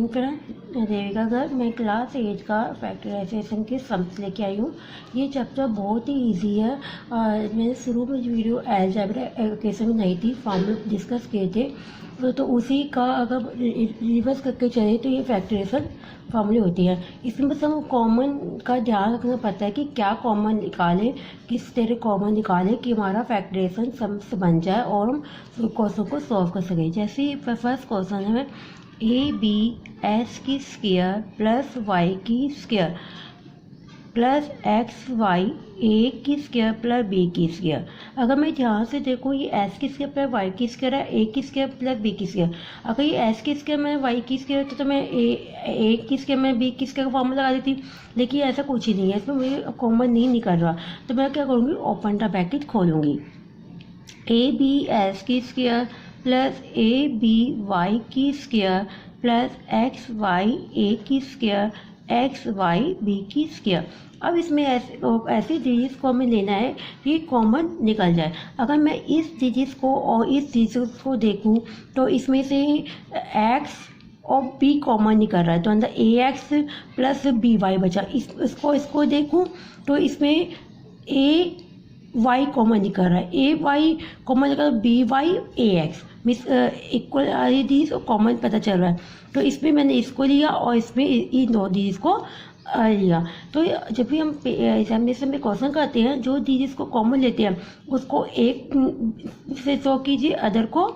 Morning friend, मैं देविका गर्ग। मैं class 8 का फैक्टराइजेशन के सम्स लेके आई हूँ। ये चैप्टर बहुत ही इजी है। मैंने शुरू में जो वीडियो अलजेब्रा एलोकेशन में नहीं थी, फॉर्मूले डिस्कस किए थे, तो उसी का अगर रिवर्स करके चले तो ये फैक्टराइजेशन फॉर्मूले होती है। इसमें बस हम कॉमन का ध्यान रखना पड़ता है कि क्या कॉमन निकाले, किस तरह कॉमन निकाले कि हमारा फैक्टराइजेशन सम्स बन जाए और हम क्वेश्चन को सॉल्व कर सकें। जैसे फर्स्ट क्वेश्चन है ए बी एस की स्क्वायर प्लस वाई की स्क्वायर प्लस एक्स वाई ए की स्क्वायर प्लस बी की स्क्वायर। अगर मैं ध्यान से देखूँ, ये एस की स्क्वायर प्लस वाई की स्क्वायर है, ए की स्क्वायर प्लस बी की स्क्वायर। अगर ये एस की स्क्वायर में वाई की स्क्वायर होती तो मैं ए की स्क्वायर में बी की स्क्वायर का फॉर्मूला लगा देती, लेकिन ऐसा कुछ ही नहीं है, इसमें मुझे कॉमन नहीं निकल रहा। तो मैं क्या करूँगी, ओपन द ब्रैकेट खोलूँगी, ए बी एस की square plus a b y की स्क्वायर प्लस एक्स वाई ए की स्क्वायर एक्स वाई बी की स्क्वायर। अब इसमें ऐसी डिजिट्स को हमें लेना है कि कॉमन निकल जाए। अगर मैं इस डिजिट्स को और इस डिजिट्स को देखूं तो इसमें से एक्स और बी कॉमन निकल रहा है, तो अंदर ए एक्स प्लस बी वाई बचा। इसको देखूं तो इसमें ए वाई कॉमन निकल रहा है, ए वाई कॉमन निकल रहा है, बी वाई ए एक्स मिस इक्वल डीज कॉमन पता चल रहा है। तो इसमें मैंने इसको लिया और इसमें इन दो डीज को लिया। तो जब भी हम एग्जामिनेशन में क्वेश्चन करते हैं, जो डीज को कॉमन लेते हैं उसको एक से शो कीजिए, अदर को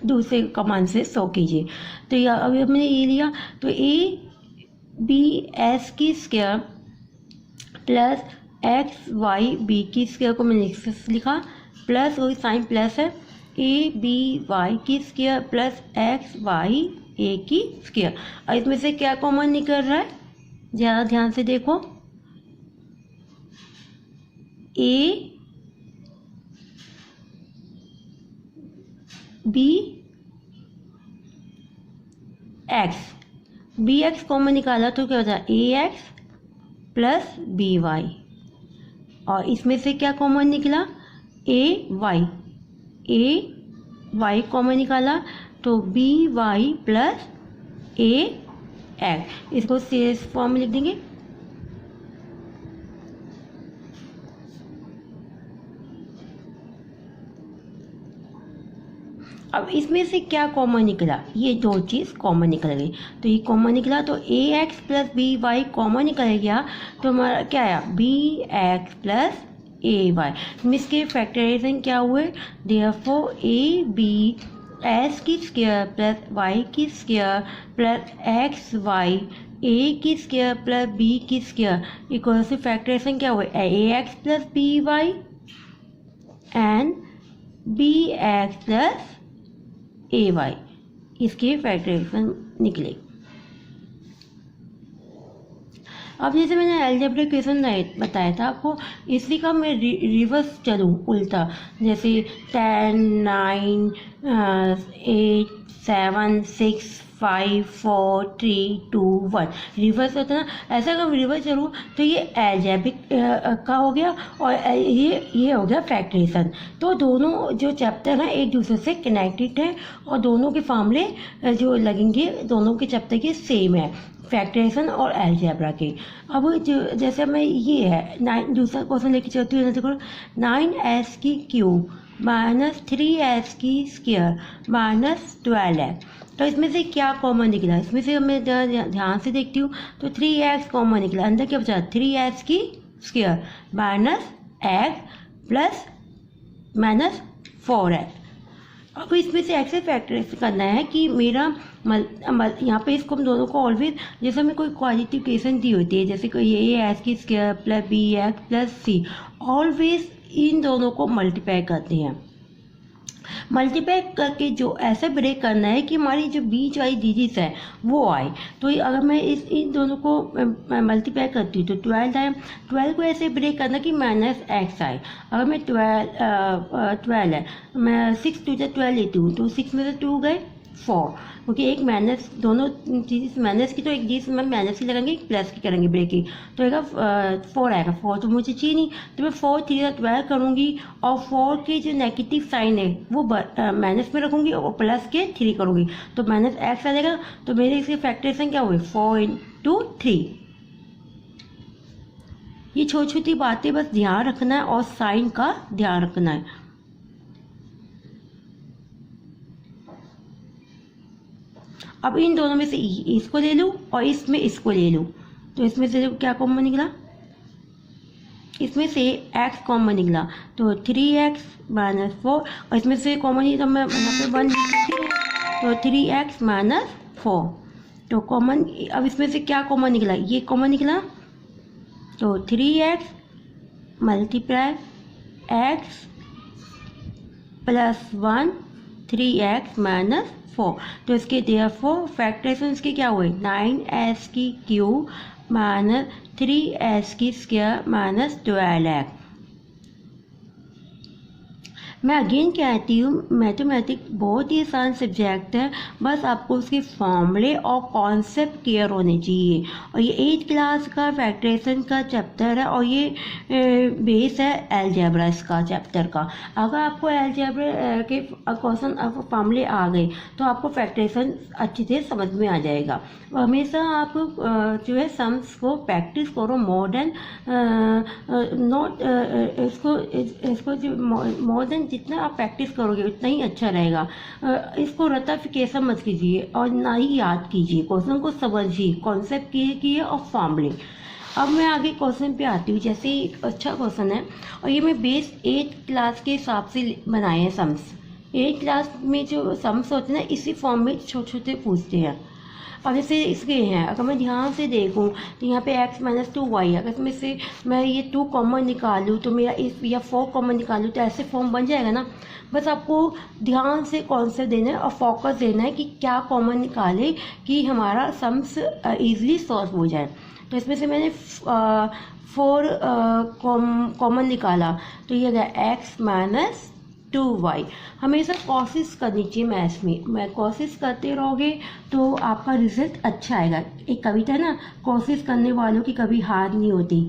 दूसरे कमान से शो कीजिए। तो अभी हमने ये लिया, तो ए बी एस की square plus x y b की स्क्वायर को मैंने लिखा, प्लस वही साइन प्लस है, ए बी वाई की स्क्वायर प्लस एक्स वाई ए की स्क्वायर। और इसमें से क्या कॉमन निकल रहा है, ज़्यादा ध्यान से देखो, a b x, b x common निकाला तो क्या होता है, a x plus B y. और इसमें से क्या कॉमन निकला, ए वाई कॉमन निकाला तो बी वाई प्लस ए एक्स। इसको सीरीज फॉर्म में लिख देंगे। अब इसमें से क्या कॉमन निकला, ये दो चीज़ कॉमन निकल गई। तो ये कॉमन निकला तो A x plus B Y common निकल गया, तो हमारा क्या आया, B x plus A Y. इसके फैक्टराइजेशन क्या हुए, देयरफॉर ए बी एस की स्क्वायर प्लस वाई की स्क्वायर प्लस एक्स वाई ए की स्क्वायर प्लस बी की स्क्वायर इक्वल टू फैक्टराइजेशन क्या हुए, A x plus B Y and B x plus A Y. इसके फैक्टराइजेशन निकले। अब जैसे मैंने अलजेब्रा इक्वेशन बताया था आपको, इसी का मैं रिवर्स चलूँ उल्टा, जैसे 10 9 8 7 6 5 4 3 2 1 रिवर्स होता है ना। ऐसा अगर रिवर्स चलूँ तो ये अलजेब्रिक का हो गया और ये हो गया फैक्टराइजेशन। तो दोनों जो चैप्टर हैं एक दूसरे से कनेक्टेड हैं और दोनों के फॉर्मूले जो लगेंगे दोनों के चैप्टर के सेम है, फैक्टराइजेशन और अलजेब्रा के। अब जो जैसे मैं ये है दूसरा क्वेश्चन लेके चलती हूँ, देखो 9s की क्यूब माइनस 3s की स्क्वायर माइनस 12x। तो इसमें से क्या कॉमन निकला, इसमें से मैं ध्यान से देखती हूँ तो 3x कॉमन निकला, अंदर क्या बचा 3s की square minus x plus minus 4x। अब इसमें से एक्स से फैक्टराइज करना है कि मेरा यहाँ पे इसको हम दोनों को ऑलवेज, जैसे हमें कोई क्वालिटी इक्वेशन दी होती है, जैसे कोई ए एक्स की square plus b x plus c, always इन दोनों को मल्टीप्लाई करते हैं। मल्टीप्लाई करके जो ऐसे ब्रेक करना है कि हमारी जो बीच वाली डिजिट्स है वो आए। तो अगर मैं इन दोनों को मल्टीप्लाई करती हूँ तो 12 को ऐसे ब्रेक करना कि माइनस एक्स आए। अगर मैं 12 है, मैं 6 2 12 लेती हूँ तो 6 में से 2 गए, 4, क्योंकि एक माइनस, दोनों चीज़ माइनस की तो एक चीज़ में माइनस की लगाएंगे, एक प्लस की करेंगे ब्रेकिंग, तो आएगा 4 आएगा। 4 तो मुझे चाहिए नहीं, तो मैं 4 3 12 करूँगी और 4 के जो नेगेटिव साइन है वो माइनस में रखूँगी और प्लस के 3 करूँगी, तो माइनस एक्स आ जाएगा। तो मेरे इसके फैक्टरेशन क्या हुए 4 × 3। ये छोटी छोटी बातें बस ध्यान रखना है और साइन का ध्यान रखना है। अब इन दोनों में से इसको ले लूँ और इसमें इसको ले लूँ, तो इसमें से क्या कॉमन निकला, इसमें से x कॉमन निकला, तो 3x - 4, और इसमें से कॉमन ही तो मैं यहाँ पे 1 लिख सकती हूँ, तो 3x - 4, तो कॉमन। अब इसमें से क्या कॉमन निकला, ये कॉमन निकला, तो 3x × x + 1 3x - 4, तो इसके देयरफॉर फैक्टरेशन इसके क्या हुए 9s³ - 3s² - 12x। मैं अगेन कहती हूँ मैथमेटिक्स बहुत ही आसान सब्जेक्ट है, बस आपको उसके फॉर्मूले और कॉन्सेप्ट क्लियर होने चाहिए। और ये 8th क्लास का फैक्टरेशन का चैप्टर है और ये बेस है अलजेब्रा इसका चैप्टर का। अगर आपको अलजेब्रा के क्वेश्चन फॉर्मूले आ गए तो आपको फैक्टरेशन अच्छे से समझ में आ जाएगा। हमेशा आप जो है सम्स को प्रैक्टिस करो, मॉडर्न नॉट इसको जो मॉडर्न जितना आप प्रैक्टिस करोगे उतना ही अच्छा रहेगा। इसको रटाफिकेशन मत कीजिए और ना ही याद कीजिए, क्वेश्चन को समझिए, कॉन्सेप्ट कीजिए और फॉर्मूले। अब मैं आगे क्वेश्चन पे आती हूँ। जैसे एक अच्छा क्वेश्चन है और ये मैं बेस 8th क्लास के हिसाब से बनाए हैं सम्स। 8th क्लास में जो सम्स होते हैं ना इसी फॉर्म में छोटे छोटे पूछते हैं। अब जैसे इसके हैं, अगर मैं ध्यान से देखूं तो यहाँ पे x - 2y, अगर इसमें से मैं ये 2 कॉमन निकालूँ तो मेरा इस या 4 कॉमन निकालूँ तो ऐसे फॉर्म बन जाएगा ना। बस आपको ध्यान से कॉन्सेप्ट देना है और फोकस देना है कि क्या कॉमन निकाले कि हमारा सम्स ईजिली सॉल्व हो जाए। तो इसमें से मैंने 4 कॉमन निकाला, तो ये गया x - 2y। हमेशा कोशिश करनी चाहिए मैथ्स में, मैं कोशिश करते रहोगे तो आपका रिजल्ट अच्छा आएगा। एक कविता है ना, कोशिश करने वालों की कभी हार नहीं होती।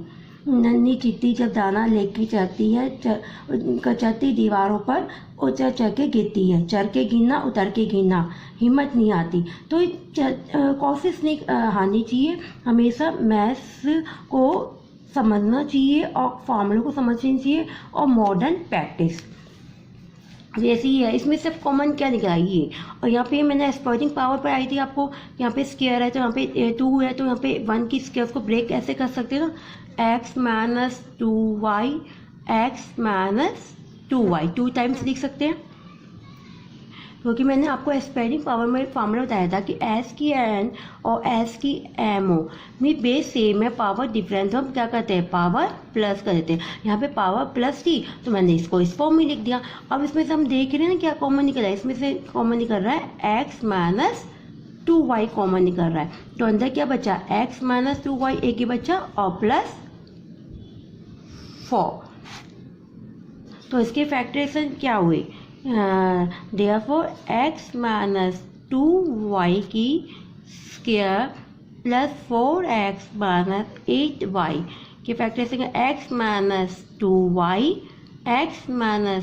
नन्ही चिट्टी जब दाना लेके चलती है कचरती दीवारों पर उतर चढ़ के गिरती है, चढ़ के गिरना उतर के गिरना, हिम्मत नहीं आती। तो कोशिश नहीं हारनी चाहिए, हमेशा मैथ्स को समझना चाहिए और फॉर्मूले को समझना चाहिए और मॉडर्न प्रैक्टिस जैसे ही है। इसमें सिर्फ कॉमन क्या निकला ये, और यहाँ पे मैंने एक्सप्लॉइटिंग पावर पर आई थी आपको। यहाँ पे स्क्वायर है तो यहाँ पे 2 है, तो यहाँ पे 1 की स्क्वायर को ब्रेक कैसे कर सकते हैं ना, x - 2y, x - 2y 2 times लिख सकते हैं, क्योंकि मैंने आपको एक्सप्लॉइटिंग पावर में फॉर्मूला बताया था कि s की n और s की m हो में बेस सेम है, पावर डिफरेंस हम क्या करते हैं पावर प्लस कर देते हैं। यहाँ पे पावर प्लस थी तो मैंने इसको इस फॉर्म में लिख दिया। अब इसमें से हम देख रहे हैं ना क्या कॉमन निकल रहा है, इसमें से कॉमन निकल रहा है x - 2y कॉमन निकल रहा है, तो अंदर क्या बचा x - 2y एक ही बचा और प्लस 4। तो इसके फैक्टरेशन क्या हुए, therefore x - 2y की स्क्वायर प्लस 4x - 8y के factorisation x - 2y, x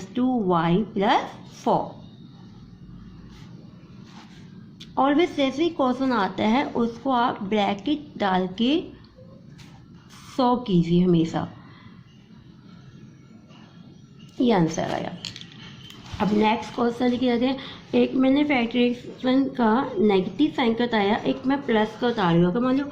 - 2y plus 4। Always जैसे ही क्वेश्चन आता है उसको आप ब्रैकेट डाल के 100 कीजिए हमेशा, ये आंसर आया। अब नेक्स्ट क्वेश्चन लिखे जाते हैं। एक मैंने फैक्टरेशन का नेगेटिव साइन का बताया, एक मैं प्लस का बता रही हूँ। अगर मान लो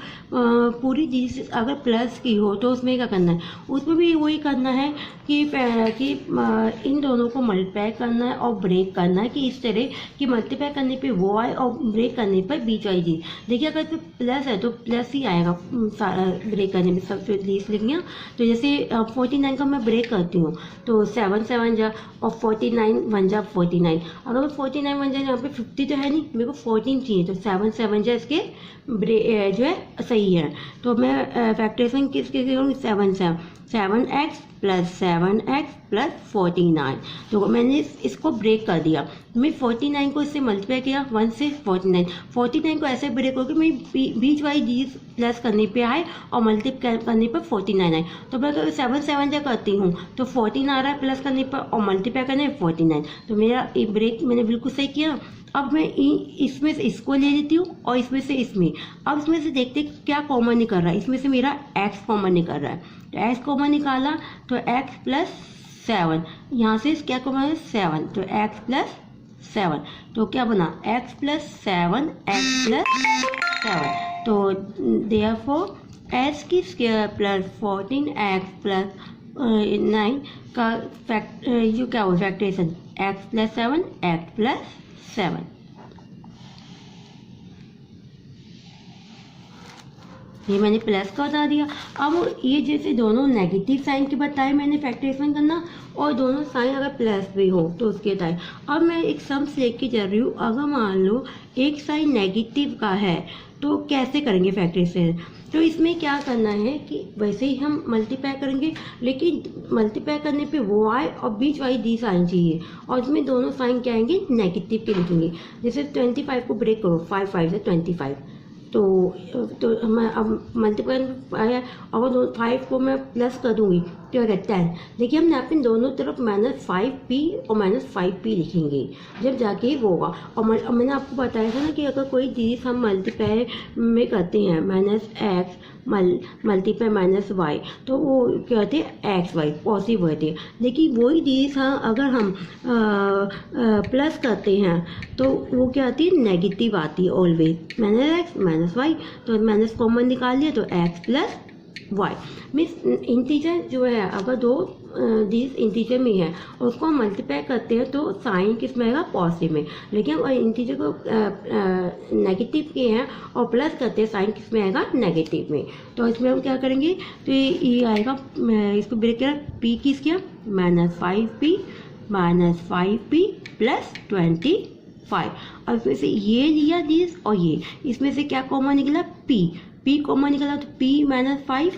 पूरी चीज़ अगर प्लस की हो तो उसमें क्या करना है, उसमें भी वही करना है कि इन दोनों को मल्टीप्लाई करना है और ब्रेक करना है, कि इस तरह कि मल्टीप्लाई करने पे वो आए और ब्रेक करने पर बीच वाली चीज़। देखिए अगर तो प्लस है तो प्लस ही आएगा सारा ब्रेक करने में, सब प्लीज लिख लिया। तो जैसे 49 का मैं ब्रेक करती हूँ तो 7 7 जा और 49 1 जा 49। अगर 49 1 जा यहाँ पे 50 तो है नहीं, मेरे को 14 चाहिए, तो 7 7 जा इसके जो है सही है। तो मैं फैक्टरेशन किसके करूँगी 7 7x प्लस 7x प्लस 49। तो मैंने इसको ब्रेक कर दिया। मैं 49 को इससे मल्टीप्लाई किया 1 से 49 को ऐसे ब्रेक होकर मैं बीच वाली चीज प्लस करने पे आए और मल्टीप्लाई करने पर 49 आए। तो मैं अगर 7 जब करती हूँ तो 14 आ रहा है प्लस करने पर और मल्टीप्लाई करने पर 49। तो मेरा ब्रेक मैंने बिल्कुल सही किया। अब मैं इसमें से इसको ले लेती हूँ और इसमें से इसमें। अब इसमें से देखते क्या कॉमन निकल रहा है। इसमें से मेरा x कॉमन निकल रहा है। तो x कॉमन निकाला तो x प्लस 7, यहाँ से क्या कॉमन है 7, तो x प्लस 7। तो क्या बना x प्लस 7 x प्लस 7। तो देयरफॉर x की स्क्वायर प्लस 14x प्लस 9 का जो क्या हो factorisation x plus 7 x plus 7। ये मैंने प्लस का बता दिया। अब ये जैसे दोनों नेगेटिव साइन के बताए मैंने फैक्टराइजेशन करना, और दोनों साइन अगर प्लस भी हो तो उसके बताए। अब मैं एक सम्स लेके चल रही हूँ। अगर मान लो एक साइन नेगेटिव का है तो कैसे करेंगे फैक्टराइजेशन। तो इसमें क्या करना है कि वैसे ही हम मल्टीप्लाई करेंगे, लेकिन मल्टीप्लाई करने पे वो आए और बीच वाली दी साइन चाहिए, और इसमें दोनों साइन क्या आएंगे नेगेटिव के लिखेंगे। जैसे 25 को ब्रेक करो 5 5 से 25, तो मैं अब मल्टीप्लाई आया और 5 को मैं प्लस कर दूंगी तो क्या 10। देखिए हम यहाँ पे दोनों तरफ -5p और -5p लिखेंगे जब जाके वो होगा। और मैंने आपको बताया था ना कि अगर कोई चीज़ हम मल्टीप्लाई में करते हैं -x मल्टीप्लाई -y तो वो क्या होते हैं xy पॉजिटिव होते हैं। लेकिन वही चीज़ हाँ अगर हम प्लस करते हैं तो वो क्या आती है नेगेटिव आती है ऑलवेज। -x -y तो माइनस कॉमन निकाल लिया तो x plus y. Means integer जो है अगर दो चीज इंटीजर में है और उसको हम मल्टीप्लाई करते हैं तो साइन किस में आएगा पॉजिटिव में। लेकिन अगर इंटीजर को नेगेटिव के हैं और प्लस करते हैं साइन किस में आएगा नेगेटिव में। तो इसमें हम क्या करेंगे तो ये आएगा, इसको ब्रेक किया p किस किया -5p प्लस 25। और इसमें से ये लिया दिस और ये, इसमें से क्या कॉमन निकला p कॉमन निकला तो p -5,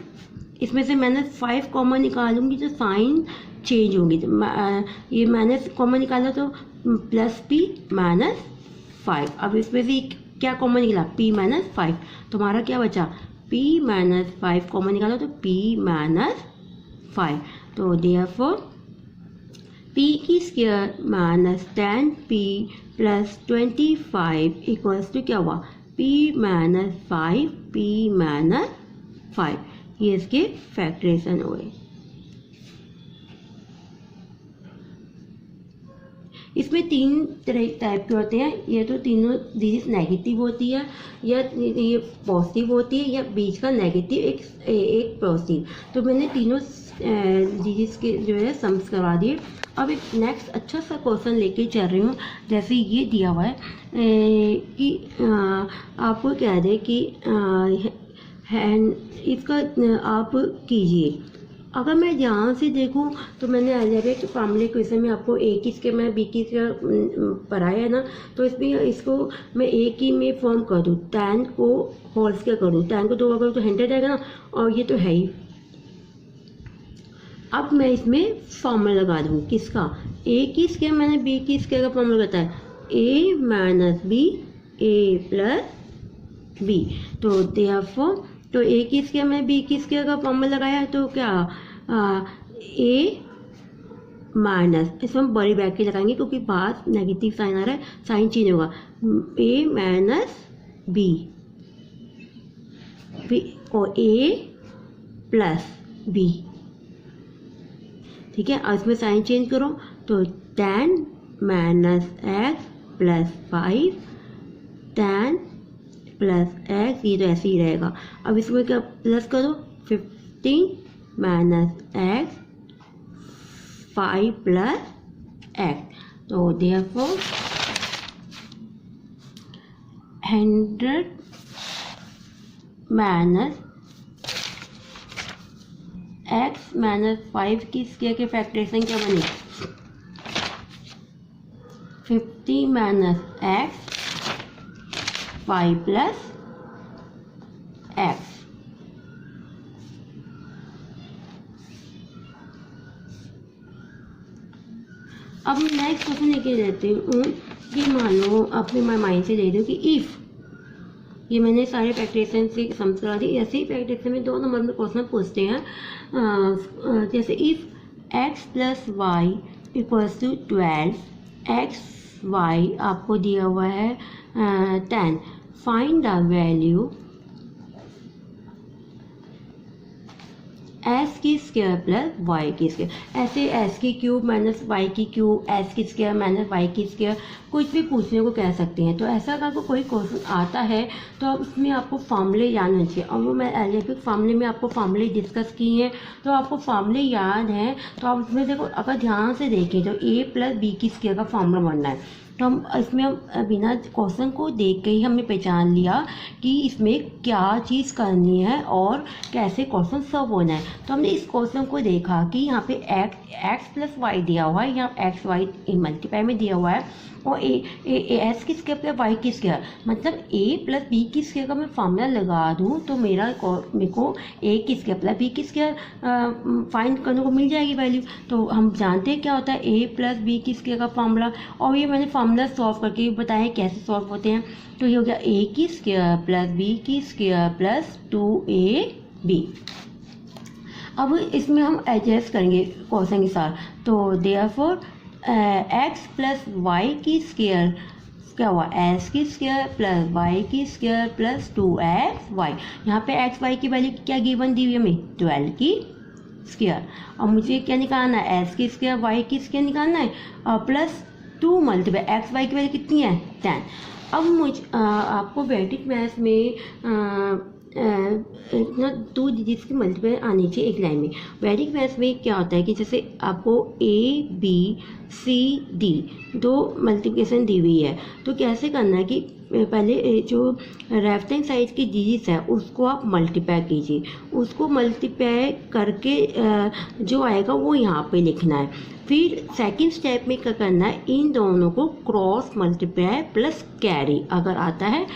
इसमें से -5 कॉमन निकालूंगी तो साइन चेंज होगी। तो ये माइनस कॉमन निकाला तो प्लस p -5। अब इसमें से क्या कॉमन निकला p -5, तो हमारा क्या बचा p -5 कॉमन निकाला तो p -5। तो देयरफॉर p की square -10p plus 25 equals to क्या हुआ p -5 ये इसके फैक्टरेशन हुए। इसमें 3 टाइप के होते हैं। ये तो तीनों डिजिट नेगेटिव होती है, या ये पॉजिटिव होती है, या बीच का नेगेटिव एक पॉजिटिव। तो मैंने तीनों डिजिट्स के जो है सम्स करवा दिए। अब एक नेक्स्ट अच्छा सा क्वेश्चन लेके चल रही हूँ। जैसे ये दिया हुआ है कि आपको कह दे कि इसका आप कीजिए। अगर मैं यहाँ से देखूँ तो मैंने अलजेब्रिक फॉर्मूले क्वेश्चन में आपको ए की स्क्वायर में बी की स्क्वायर पढ़ाया है ना, तो इसमें इसको मैं ए की में फॉर्म कर दूँ, 10 को होल स्क्वायर कर दूँ, 10 को 2 करूँ तो 100 आएगा ना, और ये तो है ही। अब मैं इसमें फॉर्मूला लगा दूँ किसका, ए की स्क्वायर मैंने बी की स्क्वायर का फॉर्मूला बताया a minus b a plus b. तो देयरफॉर तो ए की स्क्वायर में बी की स्क्वायर का फॉर्मूला लगाया है तो क्या ए माइनस, इसमें हम बड़ी ब्रैकेट लगाएंगे क्योंकि बाहर नेगेटिव साइन आ रहा है, साइन चेंज होगा, ए माइनस बी और ए प्लस बी। ठीक है, और इसमें साइन चेंज करो तो 10 minus x plus 5 10 plus x, ये तो ऐसे ही रहेगा। अब इसमें क्या प्लस करो 15 माइनस एक्स 5 प्लस एक्स। तो देयरफॉर 100 माइनस एक्स माइनस 5 की स्क्वायर के फैक्टरेशन क्या बने 50 माइनस एक्स 5 प्लस एक्स। अब नेक्स्ट क्वेश्चन लेके जाती हूँ कि मान लो अपने माइंड से ले दो कि इफ़, ये मैंने सारे प्रैक्टिसन से समझ करा दी। ऐसे ही प्रैक्टिस में 2 नंबर में क्वेश्चन पूछते हैं, जैसे if x plus Y equals to 12, X Y आपको दिया हुआ है 10, फाइंड द वैल्यू एस की स्क्वायर प्लस वाई की स्क्वायर। ऐसे एस की क्यूब माइनस वाई की क्यूब, एस की स्क्वायर माइनस वाई की स्क्वायर, कुछ भी पूछने को कह सकते हैं। तो ऐसा अगर कोई क्वेश्चन आता है तो अब उसमें आपको फार्मूले याद होने चाहिए। और वो मैं एलजेब्रिक फार्मूले में आपको फार्मूले डिस्कस किए हैं, तो आपको फार्मूले याद हैं। तो आप उसमें देखो, अगर ध्यान से देखें तो ए प्लस बी की स्क्वायर का फार्मूला बनना है। तो हम इसमें बिना क्वेश्चन को देख के ही हमने पहचान लिया कि इसमें क्या चीज़ करनी है और कैसे क्वेश्चन सॉल्व होना है। तो हमने इस क्वेश्चन को देखा कि यहाँ पे एक्स प्लस वाई दिया हुआ है, यहाँ एक्स वाई मल्टीप्लाई में दिया हुआ है, और एस की स्क्वायर प्लस वाई की स्क्वायर, मतलब ए प्लस बी की स्क्वायर का मैं फार्मूला लगा दूँ तो मेरे को ए की स्क्वायर प्लस बी की स्क्वायर फाइंड करने को मिल जाएगी वैल्यू। तो हम जानते हैं क्या होता है ए प्लस बी की स्क्वायर का फार्मूला, और ये मैंने फार्मूला सॉल्व करके बताया कैसे सॉल्व होते हैं। तो ये हो गया ए की स्क्वायर प्लस बी की स्क्वायर प्लस 2ab। अब इसमें हम एडजस्ट करेंगे क्वेश्चन के साथ। तो देयरफॉर एक्स प्लस वाई की स्क्वायर क्या हुआ, एस की स्क्वायर प्लस वाई की स्क्वायर प्लस 2xy। यहाँ पे एक्स वाई की वैल्यू क्या गिवन दी हुई है हमें, 12 की स्क्वायर। और मुझे क्या निकालना है, एस की स्क्वायर वाई की स्क्वायर निकालना है, और प्लस 2 मल्टीप्लाई एक्स वाई की वैल्यू कितनी है 10। अब आपको वैदिक मैथ्स में इतना 2 डिजिट्स की मल्टीप्लाई आनी चाहिए एक लाइन में। वैदिक मैथ्स में क्या होता है कि जैसे आपको A B C D 2 multiplication दी हुई है, तो कैसे करना है कि पहले जो लेफ्ट हैंड साइड की डिजिट्स है उसको आप मल्टीप्लाई कीजिए, उसको मल्टीप्लाई करके जो आएगा वो यहाँ पे लिखना है। फिर सेकंड स्टेप में क्या करना है, इन दोनों को क्रॉस मल्टीप्लाई प्लस कैरी अगर आता है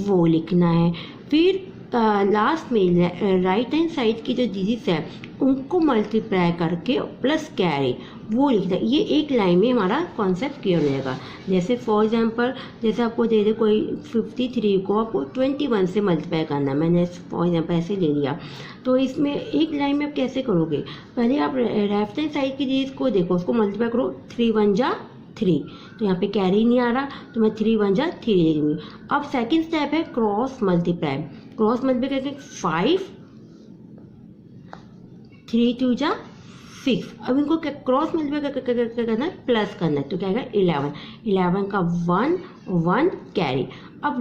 वो लिखना है। फिर लास्ट में राइट हैंड साइड की जो डिजिट्स है उनको मल्टीप्लाई करके प्लस कैरी वो लिखना है। ये एक लाइन में हमारा कॉन्सेप्ट क्लियर हो जाएगा। जैसे फॉर एग्जांपल, जैसे आपको दे दे कोई 53 को आपको 21 से मल्टीप्लाई करना है, मैंने फॉर एग्जांपल ऐसे ले लिया। तो इसमें एक लाइन में आप कैसे करोगे, पहले आप लेफ्ट हैंड साइड की डिजिट को देखो, उसको मल्टीप्लाई करो, 3 1 जा 3, तो यहाँ पे कैरी नहीं आ रहा तो मैं 3 1 जा 3 ले लूँगी। अब सेकेंड स्टेप है क्रॉस मल्टीप्लाई, क्रॉस मल्टीप्लाई करके 5 3 2 जा 6। अब इनको क्रॉस मल्टीप्लाई करना है, प्लस करना है, तो क्या आएगा 11 का 1 1 कैरी। अब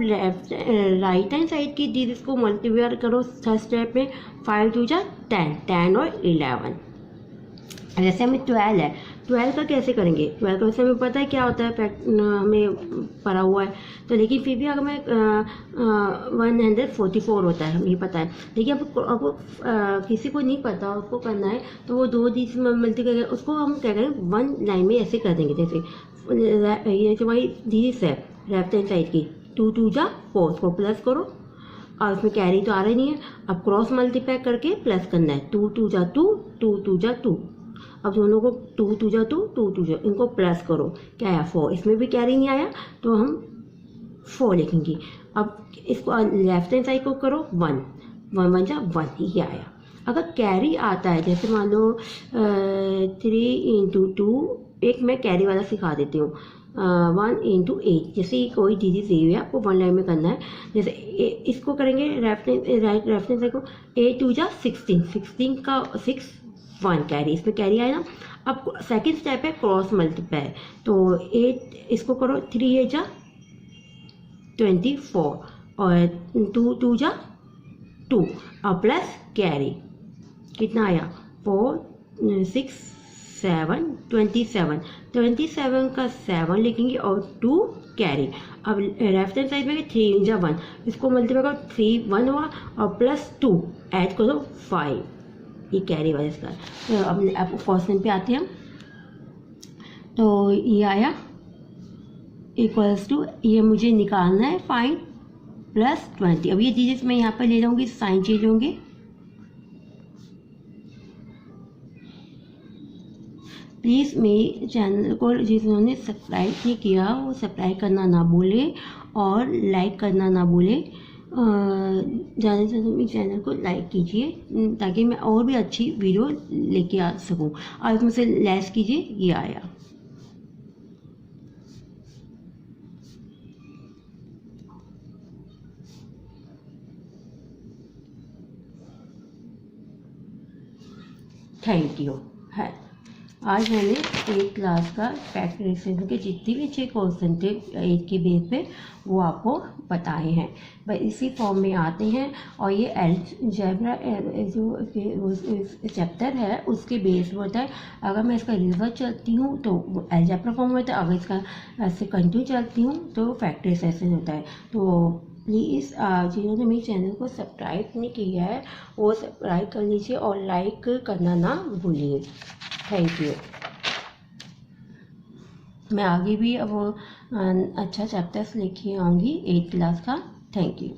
राइट हैंड साइड की डिजिट्स को मल्टीप्लाई करो थर्ड स्टेप में, 5 2 जा 10 और 11। जैसे हमें 12 है, 12 का कैसे करेंगे, 12 का वैसे हमें पता है क्या होता है, हमें पढ़ा हुआ है। तो लेकिन फिर भी अगर मैं 144 होता है हमें पता है, लेकिन अब किसी को नहीं पता उसको करना है तो वो 2 डिजिट मल्टी करके उसको हम क्या करें 1 लाइन में ऐसे कर देंगे। जैसे ये जो हमारी डिजिट्स है लेफ्ट हैंड साइड की 2 2 जा 4, उसको प्लस करो और उसमें कैरी तो आ रही नहीं है। अब क्रॉस मल्टीप्लाई करके प्लस करना है, 2 2 जा 2 2 2 जा 2। अब दोनों को 2 2 जा 2 2 2 जा, इनको प्लस करो, क्या आया 4, इसमें भी कैरी नहीं आया तो हम 4 लिखेंगे। अब इसको लेफ्ट हैंड साइड को करो 1 1 1 जा 1 ही आया। अगर कैरी आता है, जैसे मान लो 3 × 2, एक मैं कैरी वाला सिखा देती हूँ, 1 × 8, जैसे कोई डिजिट दी हुई है आपको 1 लाइन में करना है। जैसे इसको करेंगे लेफ्ट हैंड साइड को 8 2 जा 16, 16 का 6 1 कैरी, इसमें कैरी आया ना। अब सेकंड स्टेप है क्रॉस मल्टीप्लाई, तो 8 इसको करो 3 8 जा 24 और 2 2 जा 2 और प्लस कैरी कितना आया 4 6 7 27, 27 का 7 लिखेंगे और 2 कैरी। अब लेफ्ट हैंड साइड में 3 जा 1, इसको मल्टीप्लाई करो 3 1 हुआ और प्लस 2 ऐड करो 5, ये कैरी वाला इसका। तो अब क्वेश्चन पे आते हैं। तो ये आया इक्वल्स टू, ये मुझे निकालना है फाइन प्लस 20। अब ये डिजिट्स मैं यहाँ पर ले जाऊँगी, साइन चेंज होंगे, प्लीज़ मेरे चैनल को जिन्होंने सब्सक्राइब नहीं किया वो सब्सक्राइब करना ना भूले और लाइक करना ना भूले। ज़्यादा से ज़्यादा मेरे चैनल को लाइक कीजिए ताकि मैं और भी अच्छी वीडियो लेके आ सकूं। और मुझसे लेस कीजिए, ये आया। थैंक यू है। आज मैंने 8th क्लास का फैक्टराइजेशन के जितने भी 6 क्वेश्चन थे 8 के बेस पे वो आपको बताए हैं। बस इसी फॉर्म में आते हैं और ये अलजेब्रा जो चैप्टर है उसके बेस पे होता है। अगर मैं इसका रिवर्स चलती हूँ तो अलजेब्रा फॉर्म होता है, अगर इसका ऐसे कंटिन्यू चलती हूँ तो फैक्टराइजेशन होता है। तो प्लीज़ जिन्होंने मेरे चैनल को सब्सक्राइब नहीं किया है वो सब्सक्राइब कर लीजिए और लाइक करना ना भूलिए। Thank you. मैं आगे भी अब अच्छा चैप्टर्स लेके आऊँगी 8th क्लास का। Thank you.